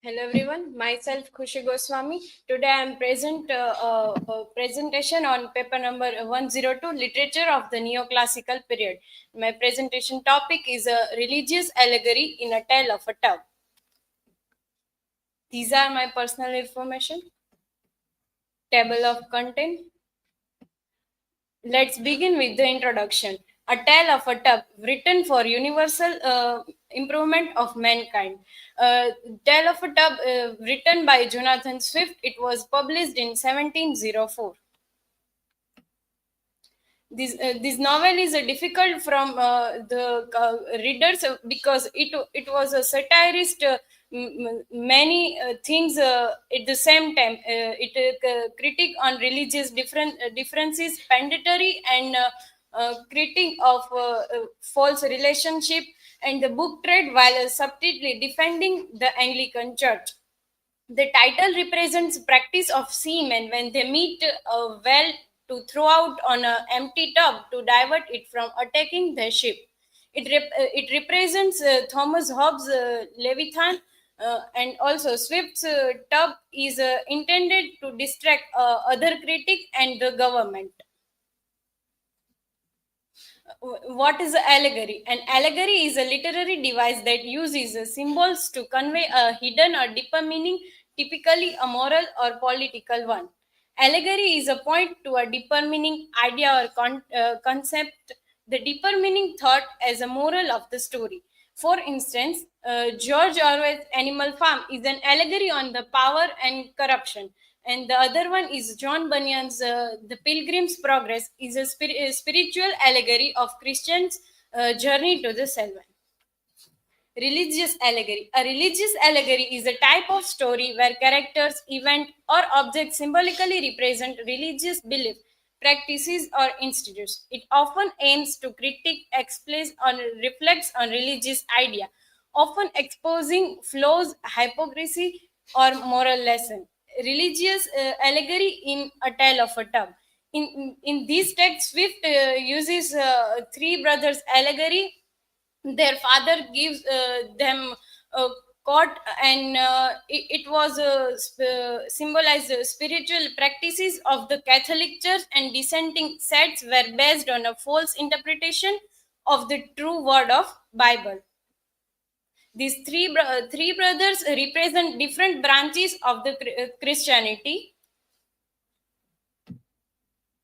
Hello everyone, myself Khushi Goswami. Today I am present a presentation on paper number 102, Literature of the Neoclassical Period. My presentation topic is a religious allegory in a tale of a tub. These are my personal information. Table of content. Let's begin with the introduction. A Tale of a Tub, written for universal improvement of mankind. Tale of a Tub, written by Jonathan Swift. It was published in 1704. This novel is difficult from the readers because it was a satirist many things at the same time. It critique on religious differences, pandatory and critique of false relationship and the book trade while subtly defending the Anglican Church. The title represents practice of seamen when they meet a well to throw out on an empty tub to divert it from attacking their ship. It represents Thomas Hobbes' Leviathan, and also Swift's tub is intended to distract other critic and the government. What is an allegory? An allegory is a literary device that uses symbols to convey a hidden or deeper meaning, typically a moral or political one. Allegory is a point to a deeper meaning, idea, or concept, the deeper meaning thought as a moral of the story. For instance, George Orwell's Animal Farm is an allegory on the power and corruption, and the other one is John Bunyan's The Pilgrim's Progress is a spiritual allegory of Christians' journey to the Selvan. Religious allegory. A religious allegory is a type of story where characters, event, or objects symbolically represent religious belief, practices, or institutes. It often aims to critique, explain, or reflects on religious idea, often exposing flaws, hypocrisy, or moral lesson. Religious allegory in A Tale of a Tub. In these texts, Swift uses three brothers allegory. Their father gives them a court, and it was symbolized spiritual practices of the Catholic Church, and dissenting sects were based on a false interpretation of the true word of Bible. These three brothers represent different branches of the Christianity.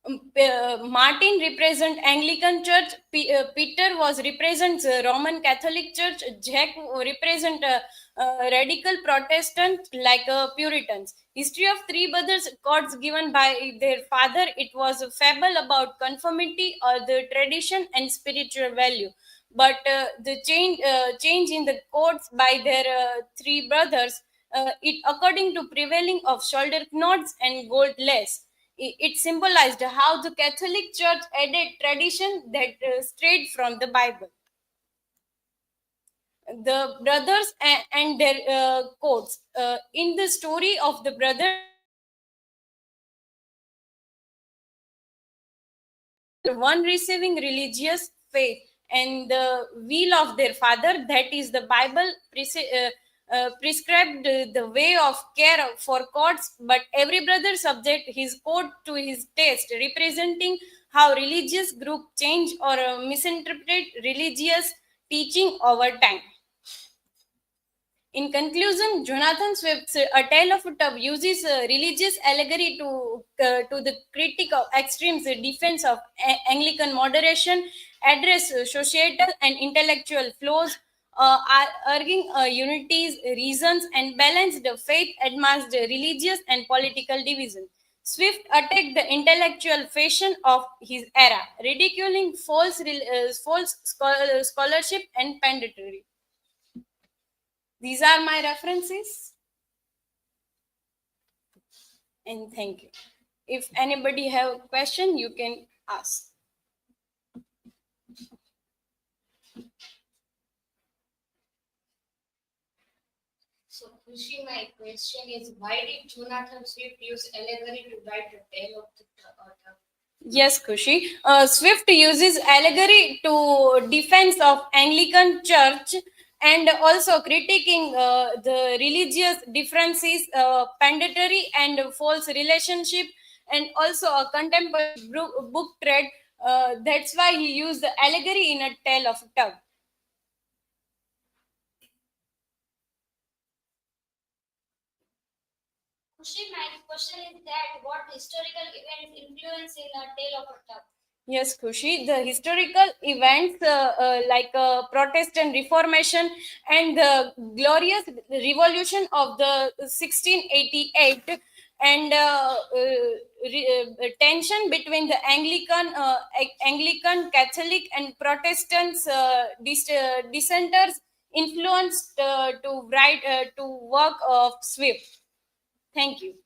Martin represent Anglican Church. Peter was represents Roman Catholic Church. Jack represent radical Protestant like Puritans. History of three brothers quotes given by their father. It was a fable about conformity or the tradition and spiritual value. But the change in the quotes by their three brothers, it according to prevailing of shoulder knots and gold lace. It symbolized how the Catholic Church added tradition that strayed from the Bible. The brothers and their quotes. In the story of the brothers, one receiving religious faith and the will of their father, that is the Bible, prescribed the way of care for courts, but every brother subject his code to his taste, representing how religious group change or misinterpret religious teaching over time. In conclusion, Jonathan Swift's A Tale of a Tub uses religious allegory to the critique of extremes, the defense of Anglican moderation, address societal and intellectual flaws, arguing unities, reasons, and balance the faith amidst the religious and political division. Swift attacked the intellectual fashion of his era, ridiculing false scholarship and pandatory. These are my references, and thank you. If anybody have a question, you can ask. So, Khushi, my question is, why did Jonathan Swift use allegory to write the tale of the author? Yes, Kushi. Swift uses allegory to defense of Anglican Church and also critiquing the religious differences, pandatory and false relationship, and also a contemporary book trade. That's why he used the allegory in A Tale of Tug. Khushi, my question is that what historical events influence in A Tale of a Tub? Yes, Khushi. The historical events like Protestant Reformation and the glorious revolution of the 1688, and tension between the Anglican, Catholic, and Protestants dissenters influenced to write to work of Swift. Thank you.